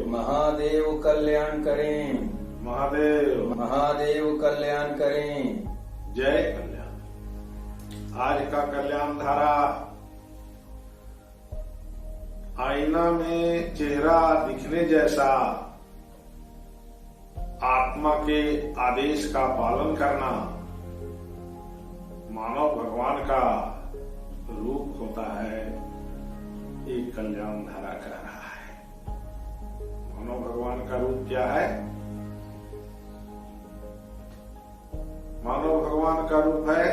महादेव कल्याण करें। महादेव महादेव कल्याण करें। जय कल्याण। आज का कल्याण धारा, आईना में चेहरा दिखने जैसा आत्मा के आदेश का पालन करना मानव भगवान का रूप होता है, एक कल्याण धारा कह रहा है। मानव भगवान का रूप क्या है? मानव भगवान का रूप है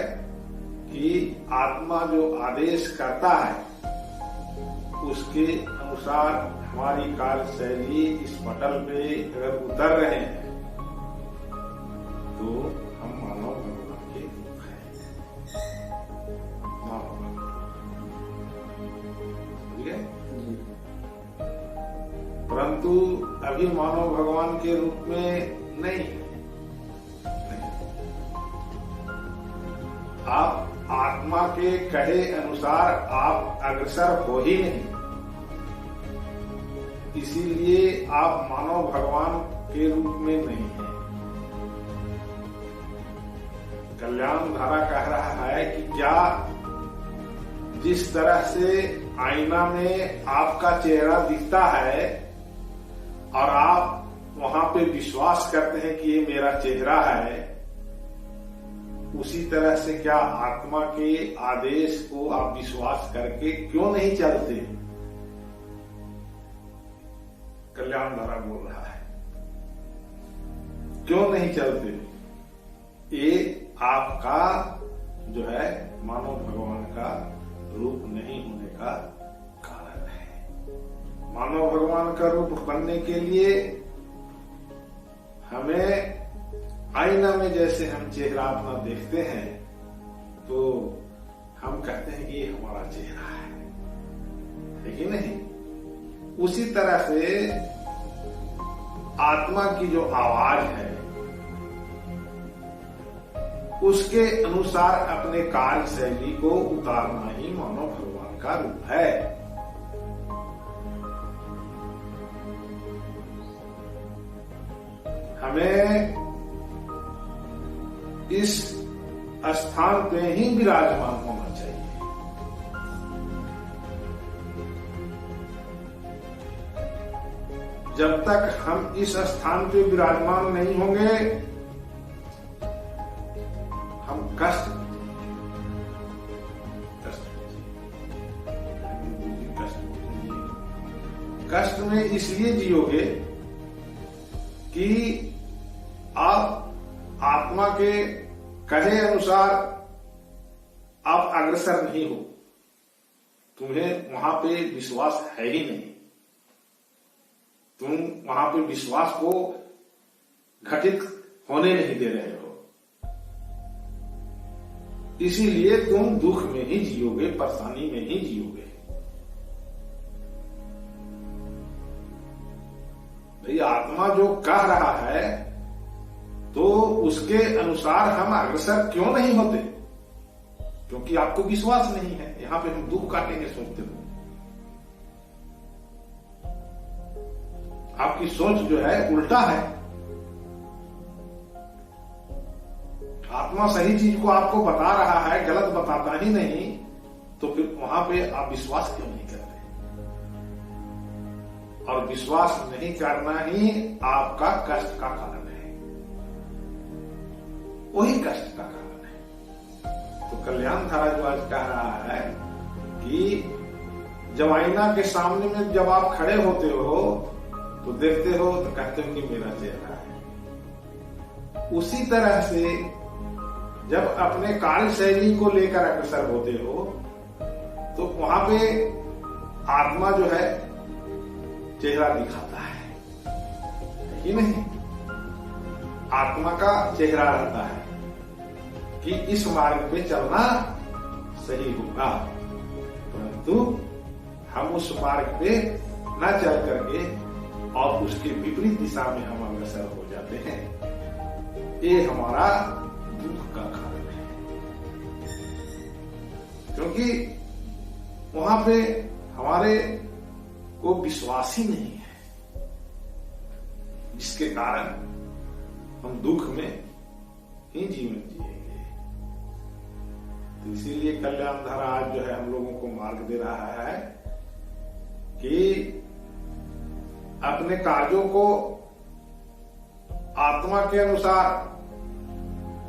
कि आत्मा जो आदेश करता है उसके अनुसार हमारी कार्यशैली इस पटल पे अगर उतर रहे हैं तो हम मानव भगवान के रूप हैं। मानव परंतु अभी मानव भगवान के रूप में नहीं। आप आत्मा के कहे अनुसार आप अग्रसर हो ही नहीं, इसीलिए आप मानव भगवान के रूप में नहीं हैं। कल्याण धारा कह रहा है कि क्या जिस तरह से आईना में आपका चेहरा दिखता है और आप वहां पे विश्वास करते हैं कि ये मेरा चेहरा है, उसी तरह से क्या आत्मा के आदेश को आप विश्वास करके क्यों नहीं चलते? कल्याण धारा बोल रहा है, क्यों नहीं चलते? ये आपका जो है मानव भगवान का रूप नहीं होने का कारण है। मानव भगवान का रूप बनने के लिए हमें आईना में जैसे हम चेहरा अपना देखते हैं तो हम कहते हैं कि ये हमारा चेहरा है कि नहीं? उसी तरह से आत्मा की जो आवाज है उसके अनुसार अपने कार्य शैली को उतारना ही मानव भगवान का रूप है। हमें इस स्थान पे ही विराजमान होना चाहिए। जब तक हम इस स्थान पे विराजमान नहीं होंगे हम कष्ट में इसलिए जियोगे कि आप आत्मा के कहे अनुसार आप अग्रसर नहीं हो, तुम्हें वहां पे विश्वास है ही नहीं, तुम वहां पे विश्वास को घटित होने नहीं दे रहे हो, इसीलिए तुम दुख में ही जियोगे, परेशानी में ही जियोगे। भाई आत्मा जो कह रहा है तो उसके अनुसार हम अग्रसर क्यों नहीं होते? क्योंकि आपको विश्वास नहीं है। यहां पे हम दुख काटेंगे सोचते हो। आपकी सोच जो है उल्टा है। आत्मा सही चीज को आपको बता रहा है, गलत बताता ही नहीं, तो फिर वहां पे आप विश्वास क्यों नहीं करते? और विश्वास नहीं करना ही आपका कष्ट का कारण है, वही कष्ट का कारण है। तो कल्याण धारा जो आज कह रहा है कि जब आईना के सामने में जब आप खड़े होते हो तो देखते हो तो कहते हो कि मेरा चेहरा है। उसी तरह से जब अपने कार्यशैली को लेकर अग्रसर होते हो तो वहां पे आत्मा जो है चेहरा दिखाता है कि नहीं? आत्मा का चेहरा रहता है कि इस मार्ग पे चलना सही होगा, परंतु हम उस मार्ग पे न चल करके और उसके विपरीत दिशा में हम अग्रसर हो जाते हैं। ये हमारा दुख का कारण है, क्योंकि वहां पे हमारे को विश्वास ही नहीं है। जिसके कारण हम दुख में ही जीवन जिएंगे। तो इसीलिए कल्याण धारा आज जो है हम लोगों को मार्ग दे रहा है कि अपने कार्यों को आत्मा के अनुसार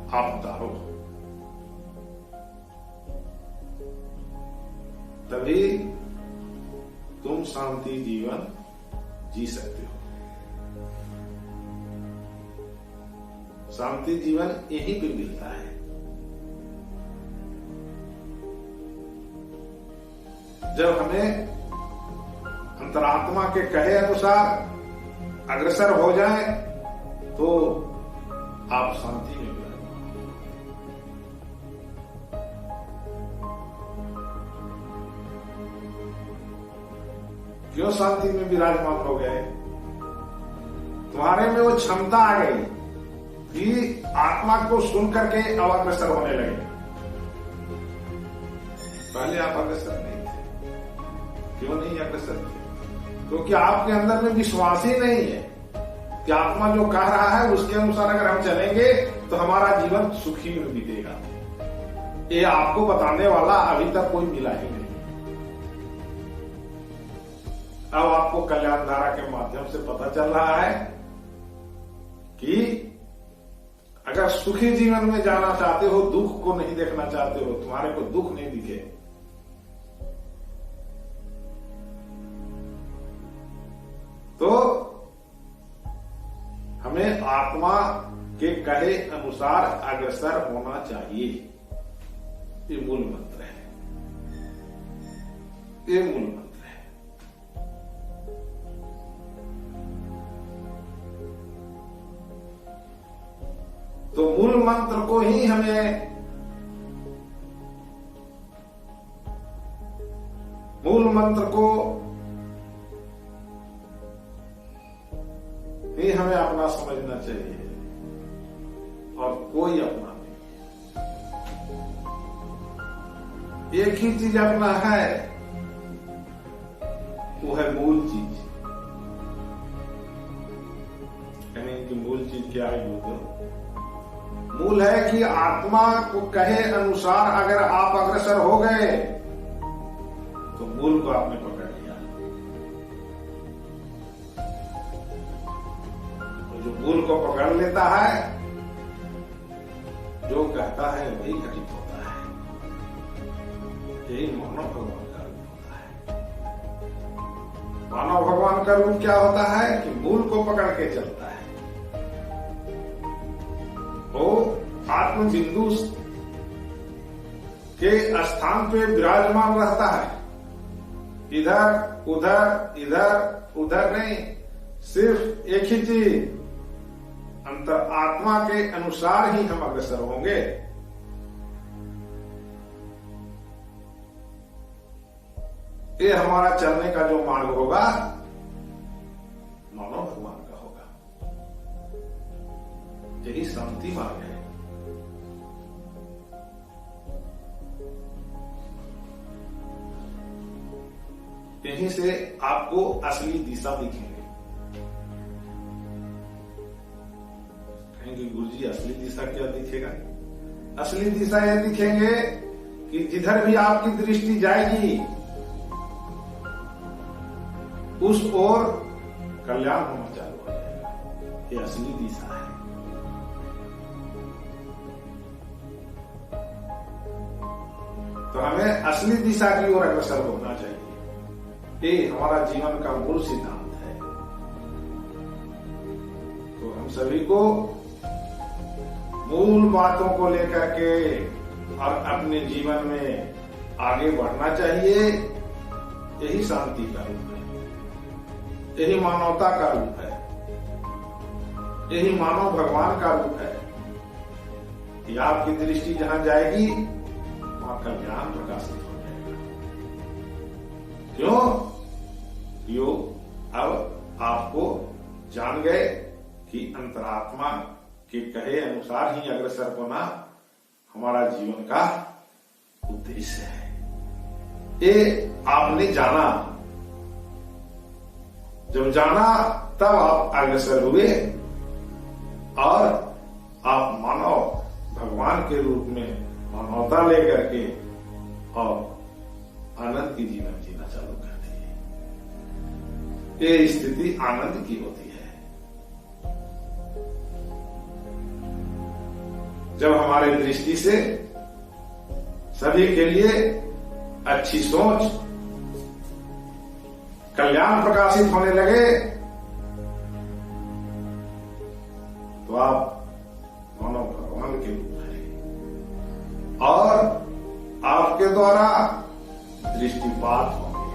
आप उतारो, तभी तुम शांति जीवन जी सकते हो। शांति जीवन यहीं पे मिलता है। जब हमें अंतरात्मा के कहे अनुसार अग्रसर हो जाए तो आप शांति में विराजमान। क्यों शांति में विराजमान हो गए? तुम्हारे में वो क्षमता आ गई कि आत्मा को सुन करके अब अग्रसर होने लगे। पहले आप अग्रसर नहीं थे। क्यों नहीं अग्रसर थे? क्योंकि आपके अंदर में विश्वास ही नहीं है कि आत्मा जो कह रहा है उसके अनुसार अगर हम चलेंगे तो हमारा जीवन सुखी में बीतेगा। ये आपको बताने वाला अभी तक कोई मिला ही नहीं। अब आपको कल्याण धारा के माध्यम से पता चल रहा है कि अगर सुखी जीवन में जाना चाहते हो, दुख को नहीं देखना चाहते हो, तुम्हारे को दुख नहीं दिखे, तो हमें आत्मा के कहे अनुसार अग्रसर होना चाहिए। ये मूल मंत्र है। ये मूल मंत्र है। तो मूल मंत्र को ही हमें हमें अपना समझना चाहिए और कोई अपना नहीं। एक ही चीज अपना है, वो है मूल चीज। यानी कि मूल चीज क्या है? मूल है कि आत्मा को कहे अनुसार अगर आप अग्रसर हो गए तो मूल को आपने पकड़ लिया। जो मूल को पकड़ लेता है, जो कहता है वही घटित होता है। यही मानव भगवान का रूप होता है। मानव भगवान का रूप क्या होता है कि मूल को पकड़ के चलता है। वो आत्म बिंदु के स्थान पे विराजमान रहता है। इधर उधर इधर उधर नहीं, सिर्फ एक ही चीज, अंतर आत्मा के अनुसार ही हम अग्रसर होंगे। ये हमारा चलने का जो मार्ग होगा मानव भगवान का होगा। यही शांति मार्ग है। यहीं से आपको असली दिशा दिखेंगे। कहेंगे गुरुजी असली दिशा क्या दिखेगा? असली दिशा यह दिखेंगे कि जिधर भी आपकी दृष्टि जाएगी उस ओर कल्याण होना चालू हो जाएगा। ये असली दिशा है। तो हमें असली दिशा की ओर अग्रसर होना चाहिए। ये हमारा जीवन का मूल सिद्धांत है। तो हम सभी को मूल बातों को लेकर के और अपने जीवन में आगे बढ़ना चाहिए। यही शांति का रूप है, यही मानवता का रूप है, यही मानव भगवान का रूप है कि आपकी दृष्टि जहां जाएगी वहां कल्याण प्रकाशित हो जाएगा। क्यों? यो अब आपको जान गए कि अंतरात्मा के कहे अनुसार ही अग्रसर होना हमारा जीवन का उद्देश्य है। ये आपने जाना। जब जाना तब आप अग्रसर हुए और आप मानव भगवान के रूप में मानवता लेकर के और आनंद की जीवन जीना चालू कर दिए। ये स्थिति आनंद की होती है जब हमारे दृष्टि से सभी के लिए अच्छी सोच, कल्याण प्रकाशित होने लगे तो आप मानव भगवान के रूप हैं और आपके द्वारा दृष्टिपात होंगे।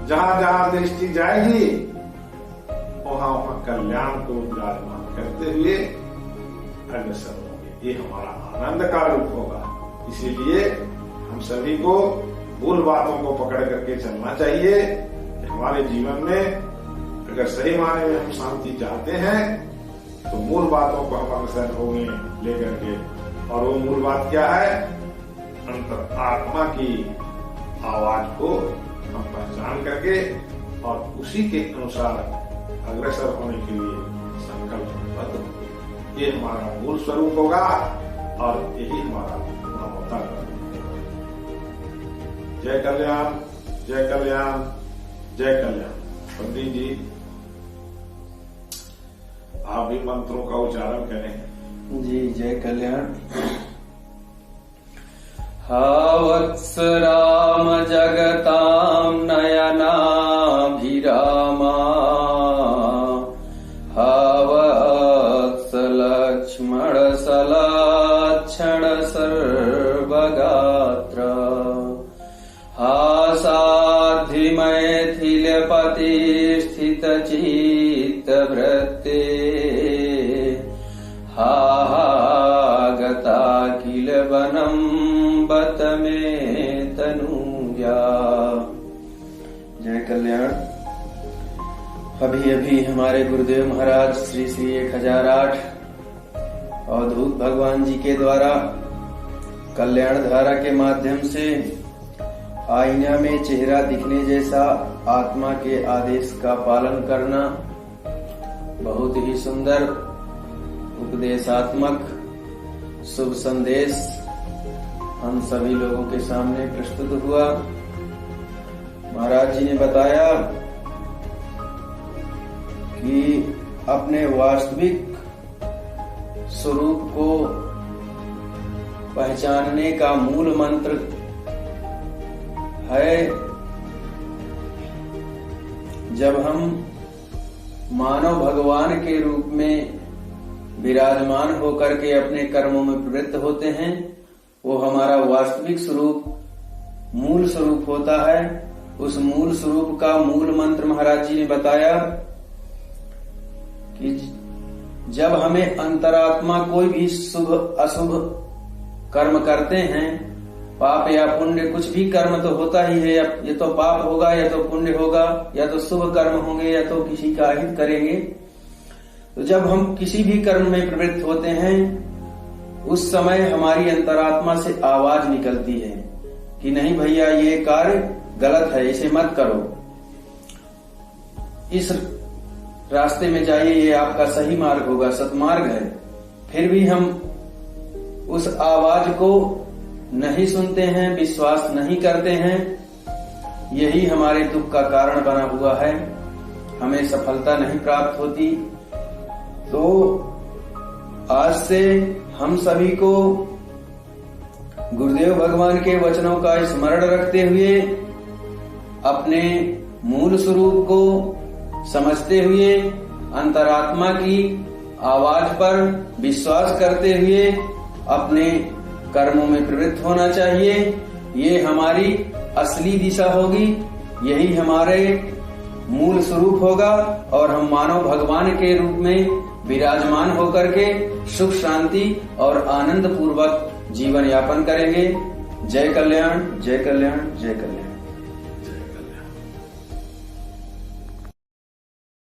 जहां जहां दृष्टि जाएगी वहां वहां कल्याण को विराजमान करते हुए अग्रसर होंगे। ये हमारा आनंद का रूप होगा। इसीलिए हम सभी को मूल बातों को पकड़ करके चलना चाहिए कि हमारे जीवन में अगर सही माने में हम शांति चाहते हैं तो मूल बातों को हम अग्रसर होंगे लेकर के। और वो मूल बात क्या है? अंतर आत्मा की आवाज को हम पहचान करके और उसी के अनुसार अग्रसर होने के लिए संकल्पबद्ध होंगे। ये हमारा मूल स्वरूप होगा और यही हमारा मानवता का रूप होगा। जय कल्याण, जय कल्याण, जय कल्याण। पंडित जी आप भी मंत्रों का उच्चारण करें। जी जय कल्याण। हा वत्स राम जगतां नयनाभिरामा, हा वत्स लक्ष्मण सलाक्षण सर्वगात्र, हा साध्वी मैथिलपति स्थित चित्तवृत्ते, हा गता किल वनम बत में तनूया। जय कल्याण। अभी अभी हमारे गुरुदेव महाराज श्री श्री 1008 अवधूत भगवान जी के द्वारा कल्याण धारा के माध्यम से आईना में चेहरा दिखने जैसा आत्मा के आदेश का पालन करना बहुत ही सुंदर उपदेशात्मक शुभ संदेश हम सभी लोगों के सामने प्रस्तुत हुआ। महाराज जी ने बताया कि अपने वास्तविक स्वरूप को पहचानने का मूल मंत्र है जब हम मानव भगवान के रूप में विराजमान होकर के अपने कर्मों में प्रवृत्त होते हैं, वो हमारा वास्तविक स्वरूप मूल स्वरूप होता है। उस मूल स्वरूप का मूल मंत्र महाराज जी ने बताया कि जब हमें अंतरात्मा कोई भी शुभ अशुभ कर्म करते हैं, पाप या पुण्य कुछ भी कर्म तो होता ही है, या तो पाप होगा या तो पुण्य होगा, या तो शुभ कर्म होंगे या तो किसी का हित करेंगे। तो जब हम किसी भी कर्म में प्रवृत्त होते हैं उस समय हमारी अंतरात्मा से आवाज निकलती है कि नहीं भैया ये कार्य गलत है, इसे मत करो, इस रास्ते में जाइए, ये आपका सही मार्ग होगा, सतमार्ग है। फिर भी हम उस आवाज को नहीं सुनते हैं, विश्वास नहीं करते हैं। यही हमारे दुख का कारण बना हुआ है, हमें सफलता नहीं प्राप्त होती। तो आज से हम सभी को गुरुदेव भगवान के वचनों का स्मरण रखते हुए अपने मूल स्वरूप को समझते हुए अंतरात्मा की आवाज पर विश्वास करते हुए अपने कर्मों में प्रवृत्त होना चाहिए। ये हमारी असली दिशा होगी, यही हमारे मूल स्वरूप होगा और हम मानव भगवान के रूप में विराजमान होकर के सुख शांति और आनंद पूर्वक जीवन यापन करेंगे। जय कल्याण, जय कल्याण, जय कल्याण।